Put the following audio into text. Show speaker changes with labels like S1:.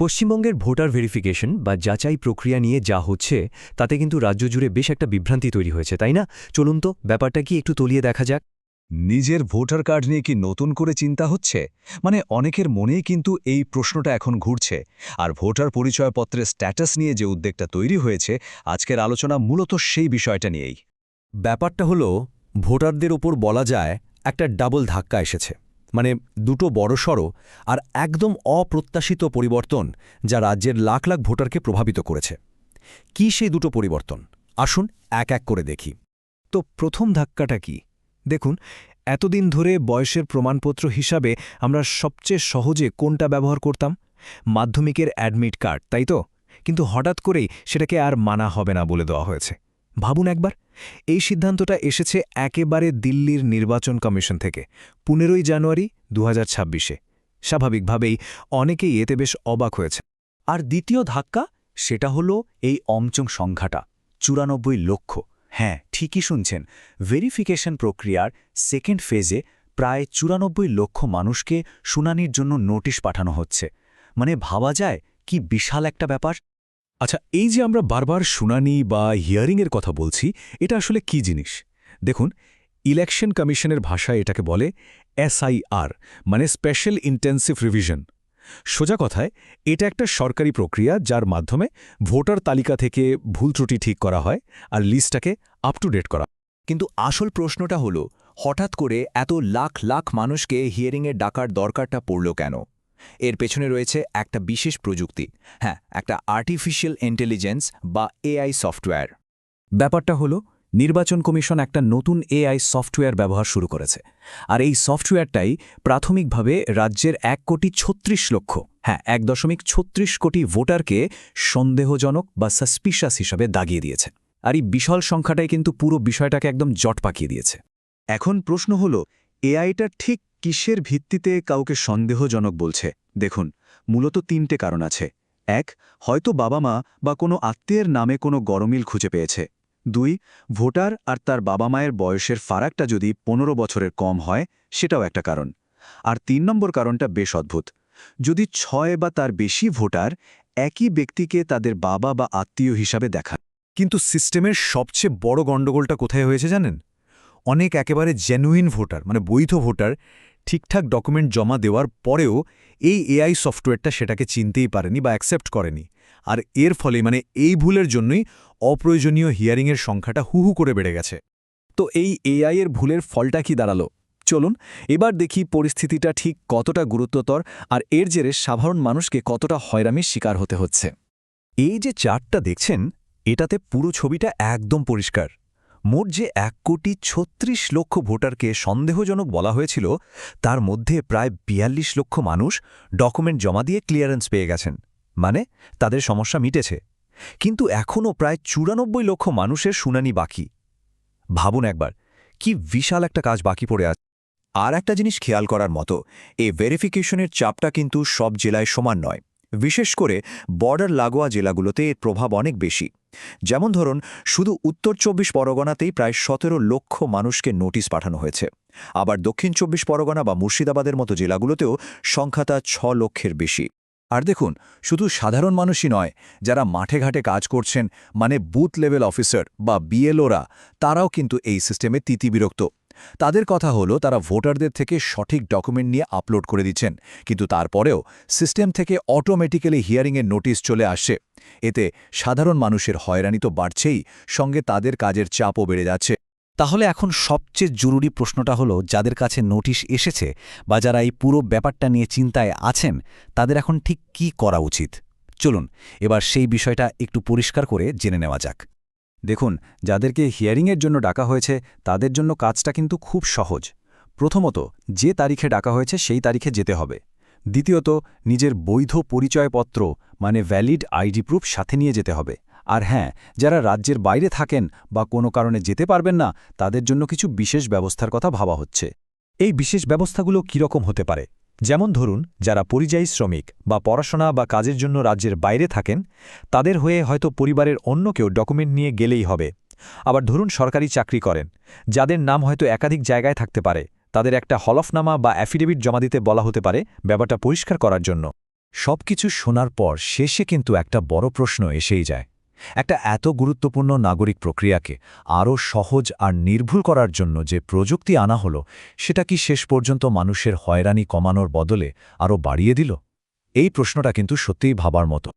S1: পশ্চিমবঙ্গের voter verification বা যাচাই প্রক্রিয়া নিয়ে যা হচ্ছে তাতে কিন্তু রাজ্য জুড়ে বেশ একটা বিভ্রান্তি তৈরি হয়েছে, তাই না? চলুন তো ব্যাপারটা কি একটু তলিয়ে দেখা যাক।
S2: নিজের ভোটার কার্ড নিয়ে কি নতুন করে চিন্তা হচ্ছে? অনেকের মনেই কিন্তু এই প্রশ্নটা এখন ঘুরছে। আর ভোটার পরিচয়পত্রের স্ট্যাটাস নিয়ে যে উদ্বেগটা তৈরি হয়েছে, আজকের আলোচনা মূলত সেই বিষয়টা নিয়েই।
S3: ব্যাপারটা হলো, ভোটারদের ওপর বলা যায় একটা ডাবল ধাক্কা এসেছে। দুটো বড়সড় আর একদম অপ্রত্যাশিত পরিবর্তন, যা রাজ্যের লাখ লাখ ভোটারকে প্রভাবিত করেছে। কি সেই দুটো পরিবর্তন? আসুন এক এক করে দেখি।
S4: তো প্রথম ধাক্কাটা কি? দেখুন, এতদিন ধরে বয়সের প্রমাণপত্র হিসাবে আমরা সবচেয়ে সহজে কোনটা ব্যবহার করতাম? মাধ্যমিকের অ্যাডমিট কার্ড, তাই তো? কিন্তু হঠাৎ করেই সেটাকে আর মানা হবে না বলে দেওয়া হয়েছে। ভাবুন একবার, এই সিদ্ধান্তটা এসেছে একেবারে দিল্লির নির্বাচন কমিশন থেকে 15ই জানুয়ারি 2026-এ। স্বাভাবিকভাবেই অনেকেই এতে বেশ অবাক হয়েছে।
S5: আর দ্বিতীয় ধাক্কা, সেটা হলো এই অমচং সংখ্যাটা 94 লক্ষ। হ্যাঁ, ঠিকই শুনছেন, ভেরিফিকেশন প্রক্রিয়ার সেকেন্ড ফেজে প্রায় 94 লক্ষ মানুষকে শুনানির জন্য নোটিশ পাঠানো হচ্ছে। ভাবা যায় কি বিশাল একটা ব্যাপার।
S3: আচ্ছা, এই যে আমরা বারবার শুনানি বা হিয়ারিংয়ের কথা বলছি, এটা আসলে কি জিনিস? দেখুন, ইলেকশন কমিশনের ভাষায় এটাকে বলে SIR, স্পেশাল ইন্টেন্সিভ রিভিশন। সোজা কথায়, এটা একটা সরকারি প্রক্রিয়া যার মাধ্যমে ভোটার তালিকা থেকে ভুল ত্রুটি ঠিক করা হয় আর লিস্টটাকে আপ টু ডেট করা।
S5: কিন্তু আসল প্রশ্নটা হলো, হঠাৎ করে এত লাখ লাখ মানুষকে হিয়ারিংয়ে ডাকার দরকারটা পড়ল কেন? এর পেছনে রয়েছে একটা বিশেষ প্রযুক্তি, হ্যাঁ, একটা আর্টিফিশিয়াল ইন্টেলিজেন্স বা AI সফটওয়্যার। ব্যাপারটা হলো, নির্বাচন কমিশন একটা নতুন AI সফটওয়্যার ব্যবহার শুরু করেছে। আর এই সফটওয়্যারটাই প্রাথমিকভাবে রাজ্যের 1,36 লক্ষ, হ্যাঁ 1.36 কোটি ভোটারকে সন্দেহজনক বা সাসপিশাস হিসাবে দাগিয়ে দিয়েছে। আর এই বিশাল সংখ্যাটাই কিন্তু পুরো বিষয়টাকে একদম জট পাকিয়ে দিয়েছে।
S2: এখন প্রশ্ন হলো, এআইটা ঠিক কিসের ভিত্তিতে কাউকে সন্দেহজনক বলছে? দেখুন, মূলত 3টে কারণ আছে। 1, হয়তো বাবা মা বা কোনো আত্মীয়ের নামে কোনো গরমিল খুঁজে পেয়েছে। 2, ভোটার আর তার বাবা মায়ের বয়সের ফারাকটা যদি 15 বছরের কম হয়, সেটাও একটা কারণ। আর 3 নম্বর কারণটা বেশ অদ্ভুত। যদি 6 বা তার বেশি ভোটার একই ব্যক্তিকে তাদের বাবা বা আত্মীয় হিসাবে দেখান।
S3: কিন্তু সিস্টেমের সবচেয়ে বড় গণ্ডগোলটা কোথায় হয়েছে জানেন? অনেক একেবারে জেনুইন ভোটার, বৈধ ভোটার, ঠিকঠাক ডকুমেন্ট জমা দেওয়ার পরেও এই AI সফটওয়্যারটা সেটাকে চিনতেই পারেনি বা অ্যাকসেপ্ট করেনি। আর এর ফলে এই ভুলের জন্যই অপ্রয়োজনীয় হিয়ারিংয়ের সংখ্যাটা হু করে বেড়ে গেছে।
S5: তো এই AI এর ভুলের ফলটা কি দাঁড়ালো? চলুন এবার দেখি পরিস্থিতিটা ঠিক কতটা গুরুত্বতর আর এর জেরে সাধারণ মানুষকে কতটা হয়রানির শিকার হতে হচ্ছে।
S3: এই যে চার্টটা দেখছেন, এটাতে পুরো ছবিটা একদম পরিষ্কার। মোট যে 1,36 লক্ষ ভোটারকে সন্দেহজনক বলা হয়েছিল, তার মধ্যে প্রায় 42 লক্ষ মানুষ ডকুমেন্ট জমা দিয়ে ক্লিয়ারেন্স পেয়ে গেছেন, তাদের সমস্যা মিটেছে। কিন্তু এখনও প্রায় 94 লক্ষ মানুষের শুনানি বাকি। ভাবুন একবার, কি বিশাল একটা কাজ বাকি পড়ে আছে।
S5: আর একটা জিনিস খেয়াল করার মতো, এই ভেরিফিকেশনের চাপটা কিন্তু সব জেলায় সমান নয়। বিশেষ করে বর্ডার লাগোয়া জেলাগুলোতে এর প্রভাব অনেক বেশি। যেমন ধরুন, শুধু উত্তর 24 পরগনাতেই প্রায় 17 লক্ষ মানুষকে নোটিশ পাঠানো হয়েছে। আবার দক্ষিণ 24 পরগনা বা মুর্শিদাবাদের মতো জেলাগুলোতেও সংখ্যাটা 6 লক্ষের বেশি। আর দেখুন, শুধু সাধারণ মানুষই নয়, যারা মাঠে ঘাটে কাজ করছেন, বুথ লেভেল অফিসার বা BLOরা, তারাও কিন্তু এই সিস্টেমে তিতিবিরক্ত। তাদের কথা হলো, তারা ভোটারদের থেকে সঠিক ডকুমেন্ট নিয়ে আপলোড করে দিচ্ছেন, কিন্তু তারপরেও সিস্টেম থেকে অটোমেটিক্যালি হিয়ারিংয়ের নোটিশ চলে আসছে। এতে সাধারণ মানুষের হয়রানি তো বাড়ছেই, সঙ্গে তাদের কাজের চাপও বেড়ে যাচ্ছে।
S3: তাহলে এখন সবচেয়ে জরুরি প্রশ্নটা হলো, যাদের কাছে নোটিশ এসেছে বা যারা এই পুরো ব্যাপারটা নিয়ে চিন্তায় আছেন, তাদের এখন ঠিক কি করা উচিত? চলুন এবার সেই বিষয়টা একটু পরিষ্কার করে জেনে নেওয়া যাক।
S4: দেখুন, যাদেরকে হিয়ারিংয়ের জন্য ডাকা হয়েছে, তাদের জন্য কাজটা কিন্তু খুব সহজ। প্রথমত, যে তারিখে ডাকা হয়েছে সেই তারিখে যেতে হবে। দ্বিতীয়ত, নিজের বৈধ পরিচয়পত্র ভ্যালিড ID প্রুফ সাথে নিয়ে যেতে হবে। আর হ্যাঁ, যারা রাজ্যের বাইরে থাকেন বা কোনো কারণে যেতে পারবেন না, তাদের জন্য কিছু বিশেষ ব্যবস্থার কথা ভাবা হচ্ছে। এই বিশেষ ব্যবস্থাগুলো কীরকম হতে পারে? যেমন ধরুন, যারা পরিযায়ী শ্রমিক বা পড়াশোনা বা কাজের জন্য রাজ্যের বাইরে থাকেন, তাদের হয়ে হয়তো পরিবারের অন্য কেউ ডকুমেন্ট নিয়ে গেলেই হবে। আবার ধরুন, সরকারি চাকরি করেন, যাদের নাম হয়তো একাধিক জায়গায় থাকতে পারে, তাদের একটা হলফনামা বা অ্যাফিডেভিট জমা দিতে বলা হতে পারে, ব্যাপারটা পরিষ্কার করার জন্য।
S3: সবকিছু শোনার পর শেষে কিন্তু একটা বড় প্রশ্ন এসেই যায়। একটা এত গুরুত্বপূর্ণ নাগরিক প্রক্রিয়াকে আরও সহজ আর নির্ভুল করার জন্য যে প্রযুক্তি আনা হলো, সেটা কি শেষ পর্যন্ত মানুষের হয়রানি কমানোর বদলে আরও বাড়িয়ে দিল? এই প্রশ্নটা কিন্তু সত্যিই ভাবার মতো।